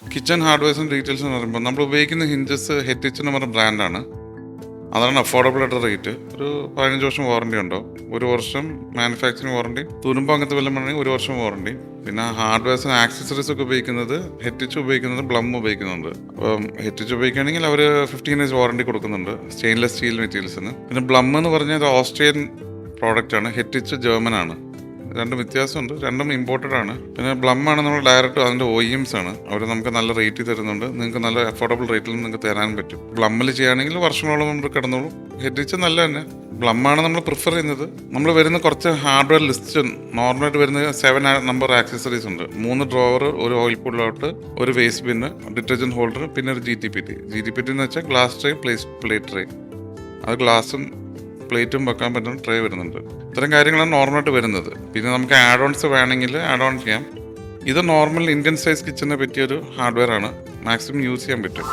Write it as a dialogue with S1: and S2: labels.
S1: Kitchen ഹാർഡ്വെയർസും details എന്ന് പറയുമ്പോൾ നമ്മൾ ഉപയോഗിക്കുന്ന ഹിഞ്ചസ് ഹെറ്റിച്ച് എന്ന് പറഞ്ഞ ബ്രാൻഡാണ്. അതാണ് അഫോർഡബിൾ ആയിട്ട് റേറ്റ്. ഒരു 15 വർഷം വാറണ്ടി ഉണ്ടോ, 1 വർഷം മാനുഫാക്ചറിങ് വാറണ്ടി, തുരുമ്പോ അങ്ങനത്തെ വല്ലതും വേണമെങ്കിൽ 1 വർഷം വാറണ്ടി. പിന്നെ ഹാർഡ്വെയർസിന് ആക്സസറീസ് ഒക്കെ ഉപയോഗിക്കുന്നത് ഹെറ്റിച്ച് ഉപയോഗിക്കുന്നത് ബ്ലം ഉപയോഗിക്കുന്നുണ്ട്. അപ്പം ഹെറ്റിച്ച് ഉപയോഗിക്കുകയാണെങ്കിൽ അവർ 15 years വാറണ്ടി കൊടുക്കുന്നുണ്ട് സ്റ്റെയിൻലെസ് സ്റ്റീൽ മെറ്റീരിയൽസിന്. പിന്നെ ബ്ലം എന്ന് പറഞ്ഞാൽ ഓസ്ട്രിയൻ പ്രോഡക്റ്റ് ആണ്, ഹെറ്റിച്ച് ജർമ്മൻ ആണ്. രണ്ടും വ്യത്യാസമുണ്ട്, രണ്ടും ഇമ്പോർട്ടഡ് ആണ്. പിന്നെ ബ്ലം ആണ് നമ്മൾ ഡയറക്റ്റ് അതിൻ്റെ OEMs ആണ്, അവർ നമുക്ക് നല്ല റേറ്റ് തരുന്നുണ്ട്. നിങ്ങൾക്ക് നല്ല അഫോർഡബിൾ റേറ്റിൽ നിങ്ങൾക്ക് തരാൻ പറ്റും. ബ്ലമ്മിൽ ചെയ്യുകയാണെങ്കിൽ വർഷങ്ങളോളം നമ്മൾ കിടന്നോളും. ഹെറ്റിച്ച് നല്ല തന്നെ. ബ്ലം ആണ് നമ്മൾ പ്രിഫർ ചെയ്യുന്നത്. നമ്മൾ വരുന്ന കുറച്ച് ഹാർഡ്വെയർ ലിസ്റ്റ് നോർമലായിട്ട് വരുന്ന 7 നമ്പർ ആക്സസറീസ് ഉണ്ട്. 3 ഡ്രോവർ, ഒരു ഓയിൽ പുള്ളൗട്ട്, ഒരു വേസ്റ്റ് ബിന്ന്, ഡിറ്റർജൻറ്റ് ഹോൾഡർ, പിന്നെ ഒരു GTPT എന്ന് വെച്ചാൽ ഗ്ലാസ് ട്രേ, പ്ലേറ്റ് ട്രേ. അത് ഗ്ലാസും പ്ലേറ്റും വെക്കാൻ പറ്റുന്ന ട്രേ വരുന്നുണ്ട്. ഇത്തരം കാര്യങ്ങളാണ് നോർമലായിട്ട് വരുന്നത്. പിന്നെ നമുക്ക് ആഡ് ഓൺസ് വേണമെങ്കിൽ ആഡ് ഓൺ ചെയ്യാം. ഇത് നോർമൽ ഇന്ത്യൻ സൈസ് കിച്ചണിനെ പറ്റിയൊരു ഹാർഡ്വെയർ ആണ്, മാക്സിമം യൂസ് ചെയ്യാൻ പറ്റും.